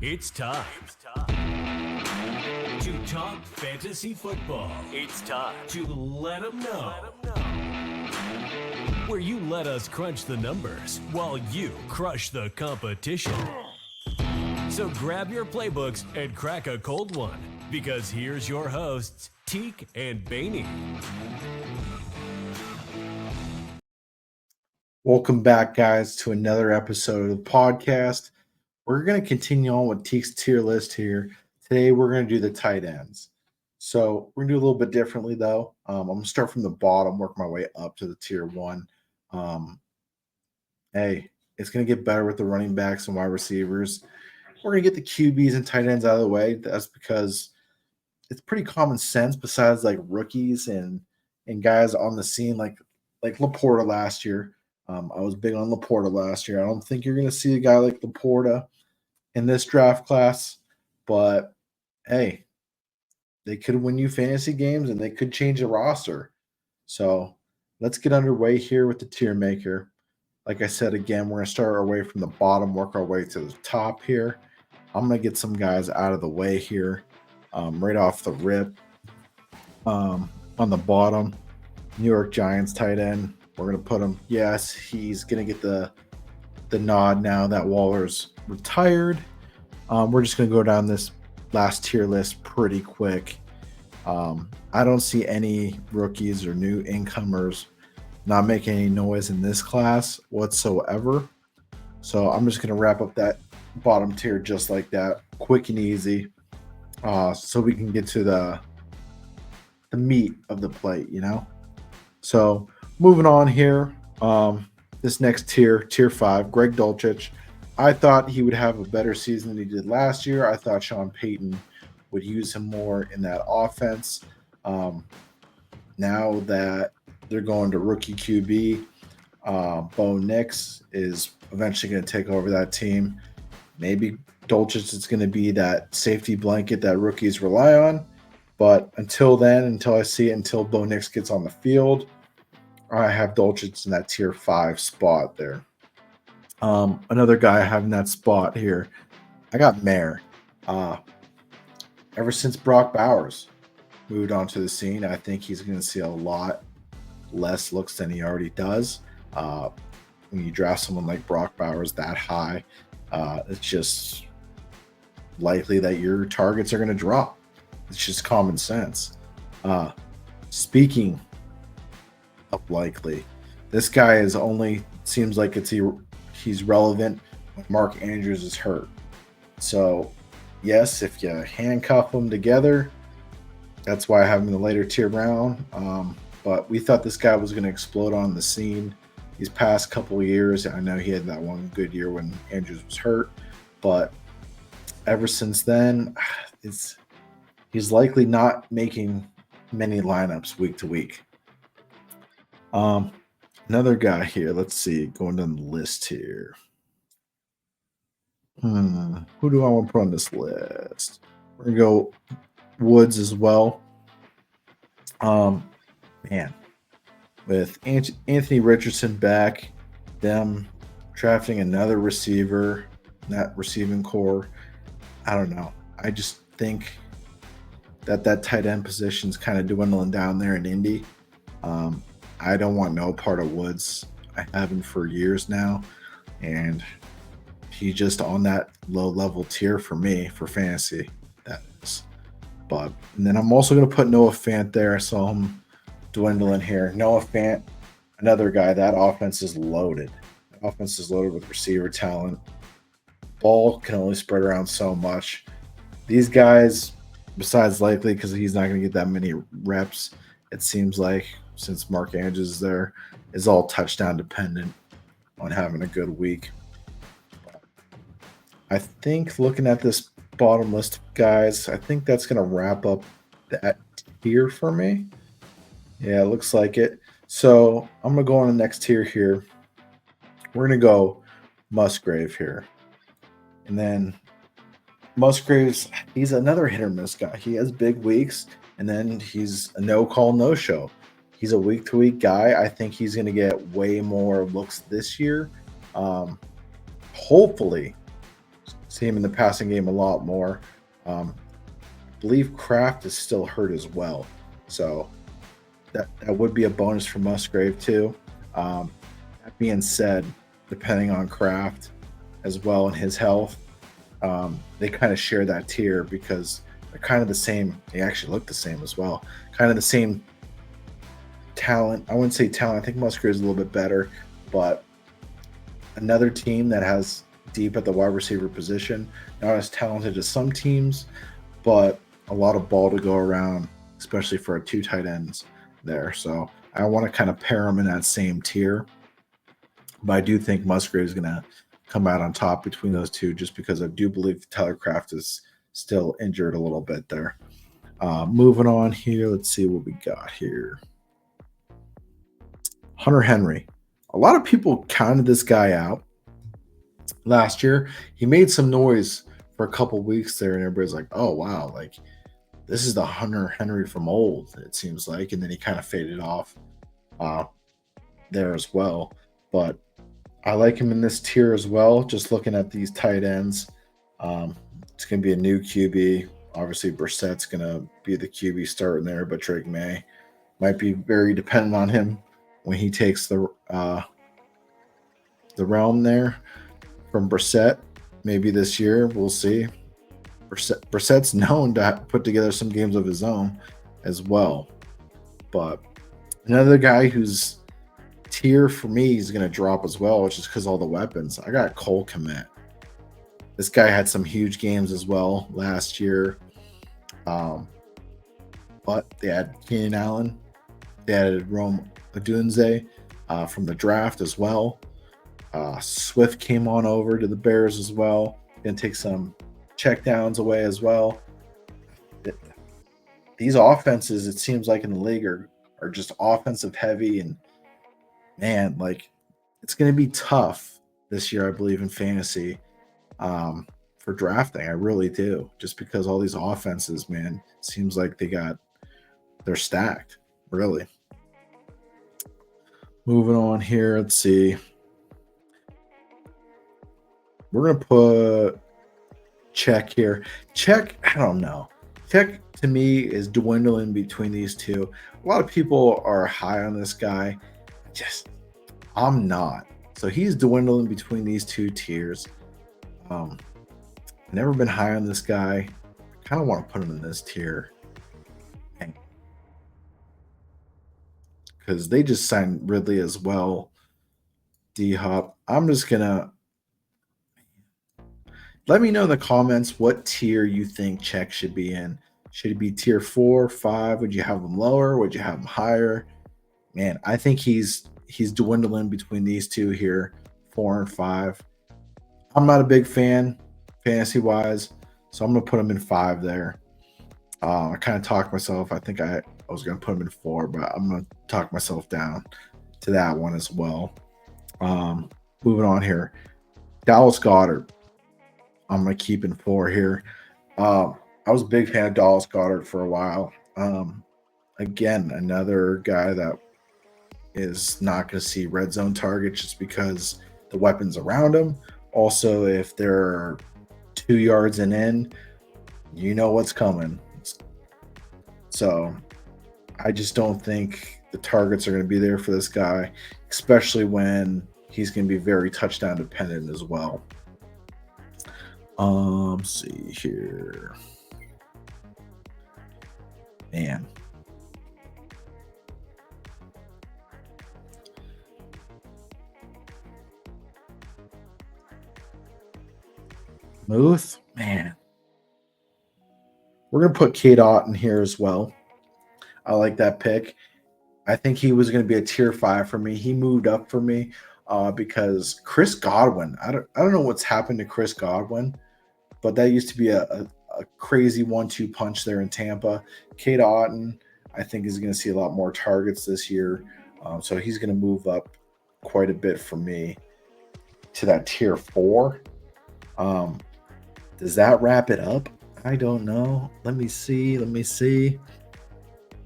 It's time to talk fantasy football. It's time to let them know. Where you let us crunch the numbers while you crush the competition. So grab your playbooks and crack a cold one, because here's your hosts, TeeK and Baney. Welcome back, guys, to another episode of the podcast. We're going to continue on with TeeK's tier list here. Today, we're going to do the tight ends. So we're going to do a little bit differently, though. I'm going to start from the bottom, work my way up to the tier one. It's going to get better with the running backs and wide receivers. We're going to get the QBs and tight ends out of the way. That's because it's pretty common sense, besides like rookies and guys on the scene like Laporta last year. I was big on Laporta last year. I don't think you're going to see a guy like Laporta in this draft class, but hey, they could win you fantasy games and they could change the roster. So let's get underway here with the tier maker. Like I said, again, we're going to start our way from the bottom, work our way to the top here. I'm going to get some guys out of the way here right off the rip. On the bottom, New York Giants tight end. We're going to put him. Yes, he's going to get the nod now that Waller's retired. We're just going to go down this last tier list pretty quick. I don't see any rookies or new incomers not making any noise in this class whatsoever. So I'm just going to wrap up that bottom tier just like that, quick and easy, so we can get to the meat of the plate, So moving on here, this next tier 5, Greg Dulcich. I thought he would have a better season than he did last year. I thought Sean Payton would use him more in that offense. Now that they're going to rookie QB, Bo Nix is eventually going to take over that team. Maybe Dulcich is going to be that safety blanket that rookies rely on. But until then, until Bo Nix gets on the field, I have Dulcich in that tier 5 spot there. Another guy I have in that spot here, I got Mayer. Ever since Brock Bowers moved onto the scene, I think he's going to see a lot less looks than he already does. When you draft someone like Brock Bowers that high, it's just likely that your targets are going to drop. It's just common sense. Speaking of likely, this guy is only seems like he's relevant when Mark Andrews is hurt. So, yes, if you handcuff them together, that's why I have him in the later tier round. But we thought this guy was going to explode on the scene these past couple of years. I know he had that one good year when Andrews was hurt, but ever since then, he's likely not making many lineups week to week. Another guy here. Let's see. Going down the list here. Who do I want to put on this list? We're going to go Woods as well. With Anthony Richardson back, them drafting another receiver, that receiving core, I don't know. I just think that tight end position is kind of dwindling down there in Indy. I don't want no part of Woods. I haven't for years now, and he's just on that low level tier for me for fantasy. That is. And then I'm also going to put Noah Fant there. I saw him dwindling here. Noah Fant, another guy. That offense is loaded. The offense is loaded with receiver talent. Ball can only spread around so much. These guys, besides likely because he's not going to get that many reps, it seems like, since Mark Andrews is there, is all touchdown dependent on having a good week. I think looking at this bottom list of guys, I think that's going to wrap up that tier for me. Yeah, it looks like it. So I'm going to go on the next tier here. We're going to go Musgrave here. And then Musgraves, he's another hit or miss guy. He has big weeks, and then he's a no-call, no-show. He's a week-to-week guy. I think he's going to get way more looks this year. Hopefully, See him in the passing game a lot more. I believe Kraft is still hurt as well. So that would be a bonus for Musgrave too. That being said, depending on Kraft as well and his health, they kind of share that tier because they're kind of the same. They actually look the same as well. Kind of the same talent. I wouldn't say talent. I think Musgrave is a little bit better, but another team that has deep at the wide receiver position, not as talented as some teams, but a lot of ball to go around, especially for our two tight ends there. So I want to kind of pair them in that same tier. But I do think Musgrave is going to come out on top between those two just because I do believe Tyler Kraft is still injured a little bit there. Moving on here, let's see what we got here. Hunter Henry. A lot of people counted this guy out last year. He made some noise for a couple weeks there, and everybody's like, oh, wow, like this is the Hunter Henry from old, it seems like. And then he kind of faded off there as well. But I like him in this tier as well. Just looking at these tight ends, it's going to be a new QB. Obviously, Brissett's going to be the QB starting there, but Drake May might be very dependent on him when he takes the realm there from Brissett. Maybe this year, we'll see. Brissett's known to put together some games of his own as well. But another guy who's tier for me is going to drop as well, which is because all the weapons. I got Cole Kmet. This guy had some huge games as well last year. But they had Keenan Allen. They added Rome Odunze from the draft as well. Swift came on over to the Bears as well. Going to take some checkdowns away as well. These offenses, it seems like in the league, are just offensive heavy. And man, like it's going to be tough this year, I believe, in fantasy for drafting. I really do. Just because all these offenses, man, seems like they're stacked, really. Moving on here, let's see. We're going to put Check here. Check, I don't know. Check to me is dwindling between these two. A lot of people are high on this guy. I'm not. So he's dwindling between these two tiers. Never been high on this guy. I kind of want to put him in this tier. Because they just signed Ridley as well. D-Hop. I'm just going to let me know in the comments what tier you think Check should be in. Should it be tier 4, 5? Would you have him lower? Would you have him higher? Man, I think he's dwindling between these two here, 4 and 5. I'm not a big fan, fantasy-wise, so I'm going to put him in 5 there. I kind of talked myself. I think I was going to put him in 4, but I'm going to talk myself down to that one as well. Moving on here. Dallas Goedert. I'm going to keep in 4 here. I was a big fan of Dallas Goedert for a while. Again, another guy that is not going to see red zone targets just because the weapons around him. Also, if they're 2 yards and in, you know what's coming. So I just don't think the targets are going to be there for this guy, especially when he's going to be very touchdown dependent as well. Let's see here. Man. Muth, man. We're going to put K-Dot in here as well. I like that pick. I think he was going to be a tier 5 for me. He moved up for me because Chris Godwin, I don't know what's happened to Chris Godwin, but that used to be a crazy 1-2 punch there in Tampa. Kate Otten, I think, is going to see a lot more targets this year. So he's going to move up quite a bit for me to that tier 4. Does that wrap it up? I don't know. Let me see.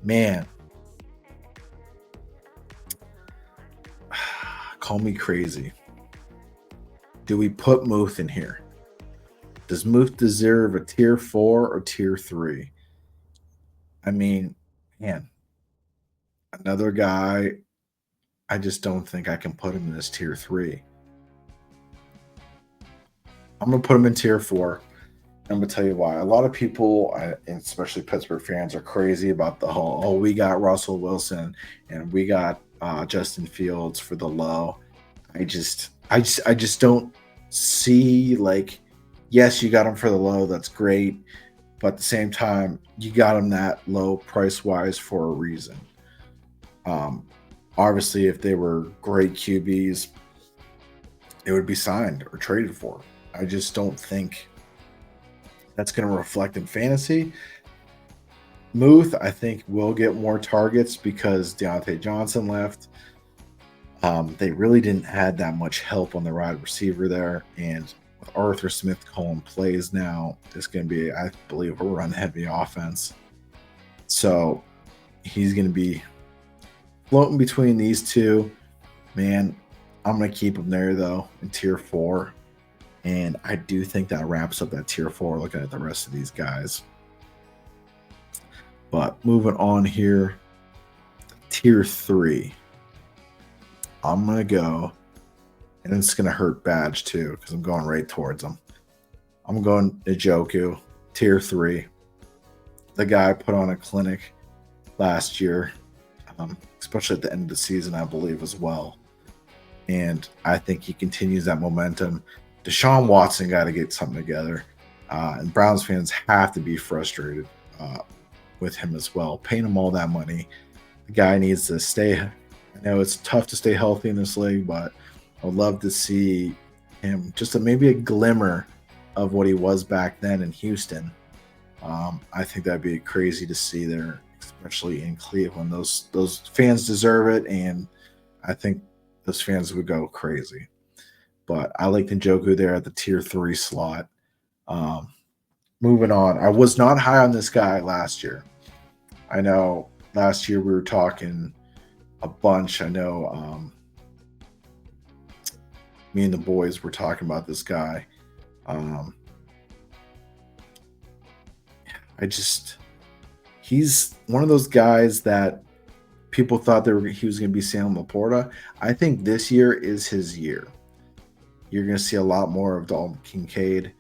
Man. Call me crazy. Do we put Muth in here? Does Muth deserve a tier 4 or tier 3? I mean, man, another guy, I just don't think I can put him in this tier 3. I'm going to put him in tier 4. I'm going to tell you why. A lot of people, and especially Pittsburgh fans, are crazy about the whole, oh, we got Russell Wilson and we got Justin Fields for the low. I just don't see, like, yes, you got him for the low. That's great. But at the same time, you got him that low price wise for a reason. Um, Obviously, if they were great QBs, it would be signed or traded for. I just don't think that's going to reflect in fantasy. Muth, I think, will get more targets because Deontay Johnson left. They really didn't have that much help on the wide receiver there. And with Arthur Smith calling plays now, it's going to be, I believe, a run-heavy offense. So he's going to be floating between these two. Man, I'm going to keep him there, though, in tier 4. And I do think that wraps up that tier 4 looking at the rest of these guys. But moving on here, tier 3. I'm going to go, and it's going to hurt Badge too because I'm going right towards him. I'm going Njoku, tier 3. The guy put on a clinic last year, especially at the end of the season, I believe, as well. And I think he continues that momentum. Deshaun Watson got to get something together. And Browns fans have to be frustrated with him as well. Paying him all that money. The guy needs to stay. I know it's tough to stay healthy in this league, but I would love to see him just maybe a glimmer of what he was back then in Houston. I think that'd be crazy to see there, especially in Cleveland. Those fans deserve it, and I think those fans would go crazy. But I like Njoku there at the tier 3 slot. Moving on, I was not high on this guy last year. I know last year we were talking a bunch. I know me and the boys were talking about this guy. He's one of those guys that people thought he was going to be Sam Laporta. I think this year is his year. You're going to see a lot more of Dalton Kincaid,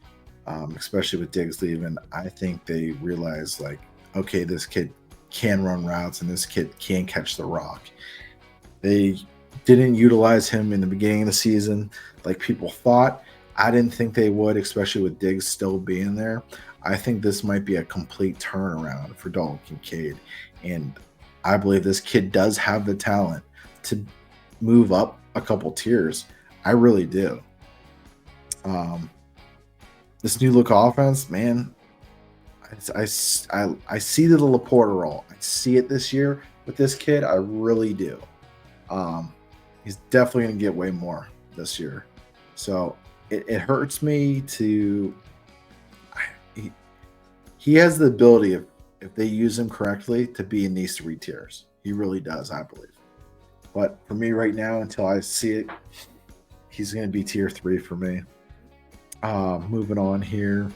especially with Diggs leaving. I think they realize, like, okay, this kid can run routes and this kid can catch the rock. They didn't utilize him in the beginning of the season like people thought. I didn't think they would, especially with Diggs still being there. I think this might be a complete turnaround for Dalton Kincaid. And I believe this kid does have the talent to move up a couple tiers. I really do. This new look offense, man, I see the Laporta role. I see it this year with this kid. I really do. He's definitely going to get way more this year. So it hurts me to. He has the ability, if they use him correctly, to be in these 3 tiers. He really does, I believe. But for me right now, until I see it, he's going to be tier 3 for me. Moving on here.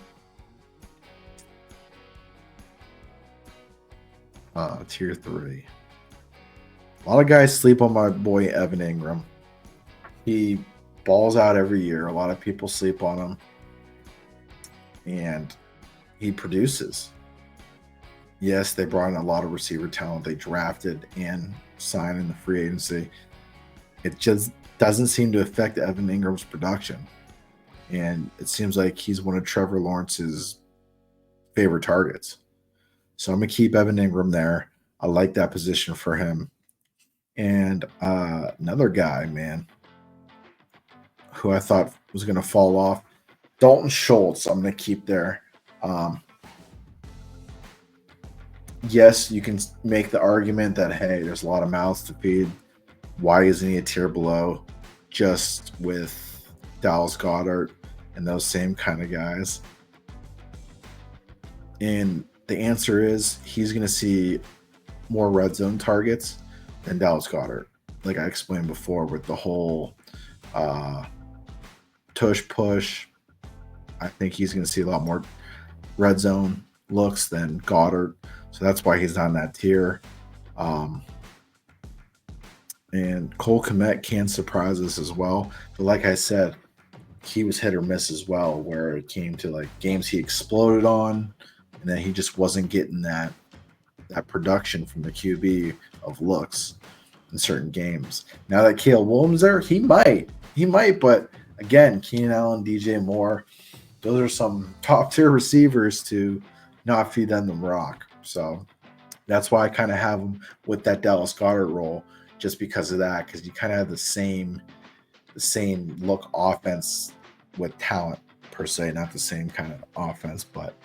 Tier 3. A lot of guys sleep on my boy Evan Ingram. He balls out every year. A lot of people sleep on him. And he produces. Yes, they brought in a lot of receiver talent. They drafted and signed in the free agency. It just doesn't seem to affect Evan Ingram's production. And it seems like he's one of Trevor Lawrence's favorite targets. So I'm going to keep Evan Ingram there. I like that position for him. And another guy, man, who I thought was going to fall off, Dalton Schultz, I'm going to keep there. Yes, you can make the argument that, hey, there's a lot of mouths to feed. Why isn't he a tier below? Just with Dallas Goedert and those same kind of guys. And the answer is he's going to see more red zone targets than Dallas Goedert. Like I explained before with the whole tush push. I think he's going to see a lot more red zone looks than Goddard. So that's why he's not in that tier. And Cole Kmet can surprise us as well. But like I said, he was hit or miss as well, where it came to like games he exploded on, and then he just wasn't getting that production from the QB of looks in certain games. Now that Caleb Williams there, he might, but again, Keenan Allen, DJ Moore, those are some top tier receivers to not feed them the rock. So that's why I kind of have him with that Dallas Goedert role, just because of that, because you kind of have the same look offense with talent per se, not the same kind of offense. But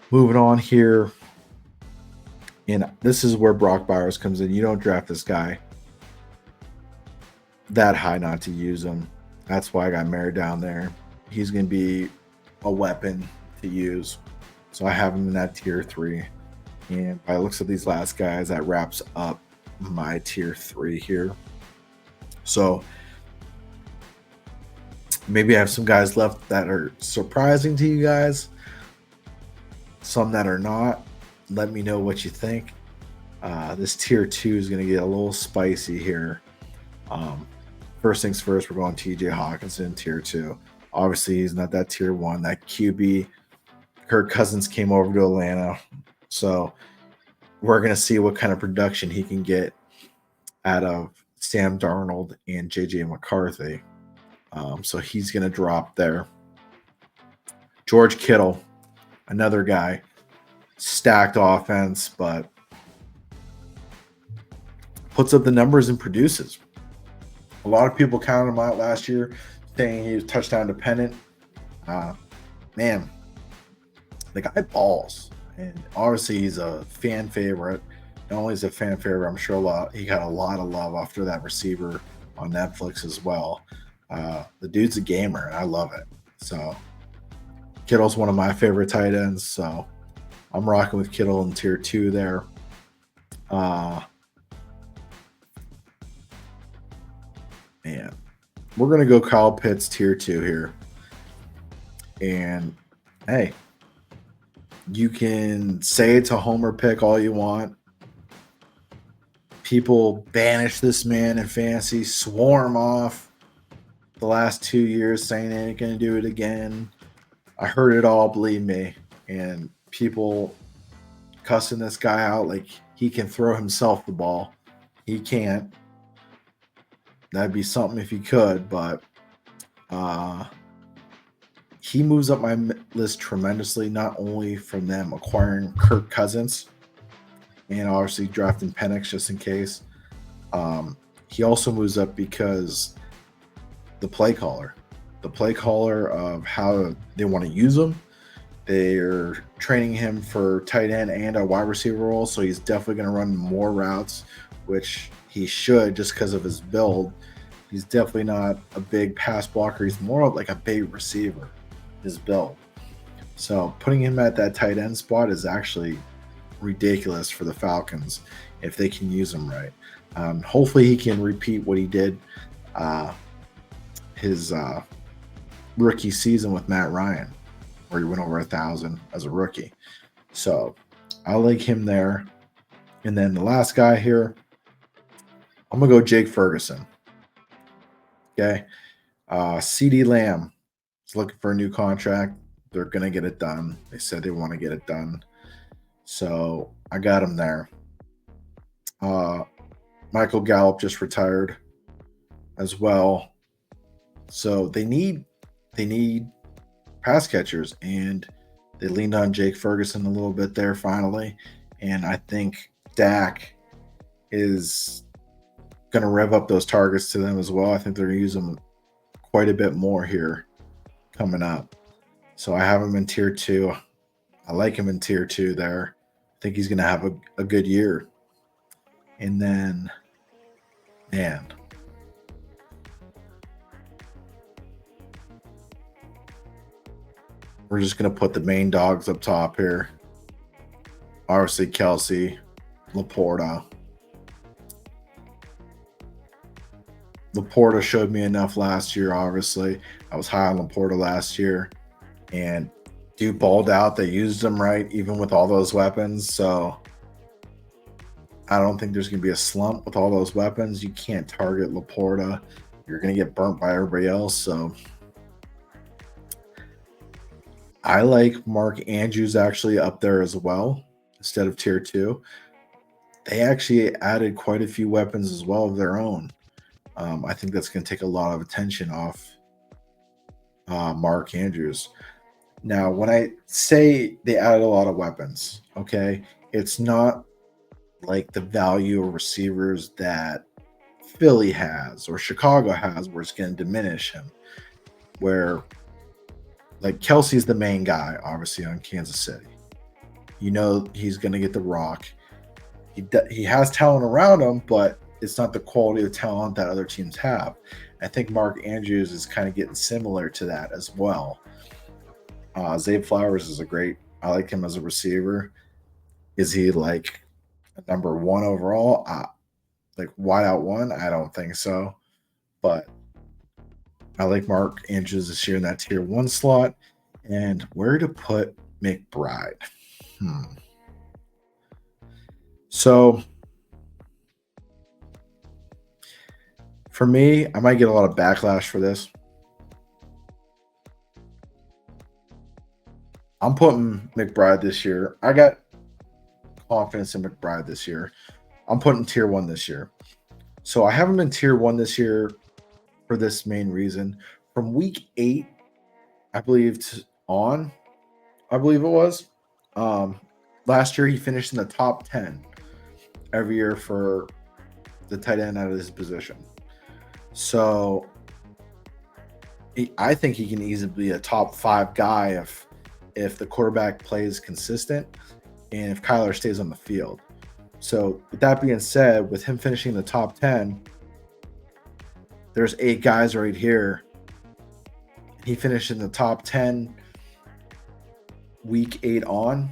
moving on here, and this is where Brock Bowers comes in. You don't draft this guy that high not to use him. That's why I got Mary down there. He's going to be a weapon to use. So I have him in that tier 3. And by the looks of these last guys, that wraps up my tier 3 here. So maybe I have some guys left that are surprising to you guys, some that are not. Let me know what you think. This tier 2 is going to get a little spicy here. First things first, we're going TJ Hawkinson, tier 2. Obviously, he's not that tier 1. That QB, Kirk Cousins came over to Atlanta. So we're going to see what kind of production he can get out of Sam Darnold and JJ McCarthy. So he's going to drop there. George Kittle, another guy, stacked offense, but puts up the numbers and produces. A lot of people counted him out last year, saying he was touchdown dependent. Man, the guy balls. And obviously he's a fan favorite. Not only is he a fan favorite, I'm sure he got a lot of love after that receiver on Netflix as well. The dude's a gamer, and I love it. So Kittle's one of my favorite tight ends, so I'm rocking with Kittle in tier 2 there. Man, we're going to go Kyle Pitts tier 2 here. And, hey, you can say it's a homer pick all you want. People banish this man in fantasy, swarm off the last 2 years saying they ain't going to do it again. I heard it all, believe me. And people cussing this guy out like he can throw himself the ball. He can't. That'd be something if he could, but he moves up my list tremendously, not only from them acquiring Kirk Cousins and obviously drafting Penix just in case. He also moves up because the play caller of how they want to use him. They're training him for tight end and a wide receiver role, so he's definitely going to run more routes, which he should just because of his build. He's definitely not a big pass blocker. He's more of like a big receiver, his build. So putting him at that tight end spot is actually ridiculous for the Falcons if they can use him right. Hopefully he can repeat what he did his rookie season with Matt Ryan, where he went over 1,000 as a rookie. So I like him there. And then the last guy here, I'm going to go Jake Ferguson. Okay. CD Lamb is looking for a new contract. They're going to get it done. They said they want to get it done. So I got him there. Michael Gallup just retired as well. So they need pass catchers, and they leaned on Jake Ferguson a little bit there finally. And I think Dak is going to rev up those targets to them as well. I think they're going to use them quite a bit more here coming up. So I have him in tier 2. I like him in tier 2 there. I think he's going to have a good year. And then, man, we're just going to put the main dogs up top here. Obviously, Kelsey, Laporta. Laporta showed me enough last year, obviously. I was high on Laporta last year. And dude balled out. They used him right, even with all those weapons. So I don't think there's going to be a slump with all those weapons. You can't target Laporta. You're going to get burnt by everybody else. So I like Mark Andrews actually up there as well instead of tier 2. They actually added quite a few weapons as well of their own. I think that's going to take a lot of attention off Mark Andrews. Now, when I say they added a lot of weapons, okay, it's not like the value of receivers that Philly has or Chicago has, where it's going to diminish him. Where, like, Kelsey's the main guy, obviously, on Kansas City. You know he's going to get the rock. He has talent around him, but it's not the quality of talent that other teams have. I think Mark Andrews is kind of getting similar to that as well. Zay Flowers is I like him as a receiver. Is he like a number 1 overall? Like wide out 1? I don't think so. But I like Mark Andrews this year in that tier 1 slot. And where to put McBride? So for me, I might get a lot of backlash for this. I'm putting McBride this year. I got confidence in McBride this year. I'm putting tier 1 this year. So I haven't been tier 1 this year for this main reason. From week 8, I believe it was. Last year he finished in the top 10 every year for the tight end out of his position. So I think he can easily be a top 5 guy if the quarterback plays consistent and if Kyler stays on the field. So with that being said, with him finishing the top 10, there's 8 guys right here. He finished in the top 10 week 8 on,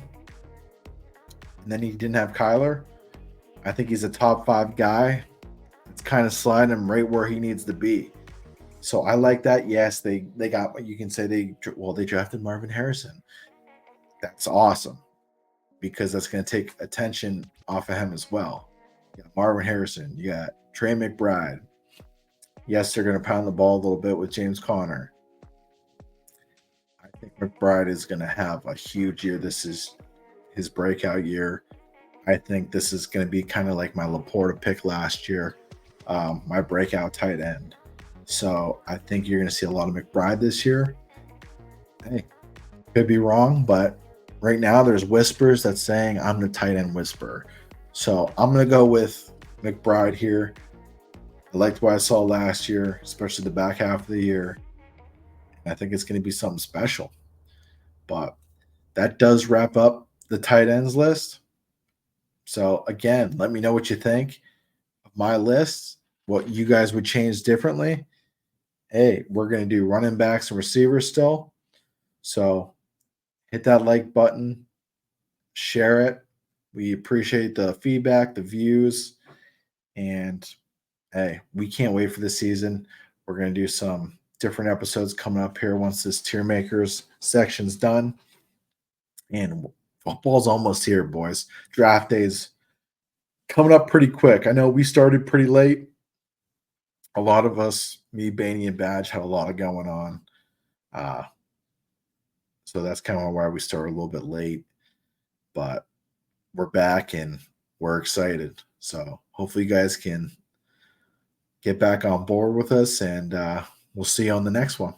and then he didn't have Kyler. I think he's a top 5 guy. It's kind of sliding him right where he needs to be. So I like that. Yes, they got, you can say they drafted Marvin Harrison. That's awesome because that's going to take attention off of him as well. You got Marvin Harrison. You got Trey McBride. Yes, they're going to pound the ball a little bit with James Conner. I think McBride is going to have a huge year. This is his breakout year. I think this is going to be kind of like my Laporta pick last year, my breakout tight end. So I think you're going to see a lot of McBride this year. Hey, could be wrong, but right now there's whispers that's saying I'm the tight end whisperer. So I'm going to go with McBride here. I liked what I saw last year, especially the back half of the year. I think it's going to be something special. But that does wrap up the tight ends list. So again, let me know what you think of my list, what you guys would change differently. Hey, we're going to do running backs and receivers still. So hit that like button, share it. We appreciate the feedback, the views, and hey, we can't wait for the season. We're going to do some different episodes coming up here once this tier makers section's done. And football's almost here, boys. Draft day's coming up pretty quick. I know we started pretty late. A lot of us, me, Baney, and Badge, had a lot of going on. So that's kind of why we started a little bit late. But we're back and we're excited. So hopefully you guys can get back on board with us, and we'll see you on the next one.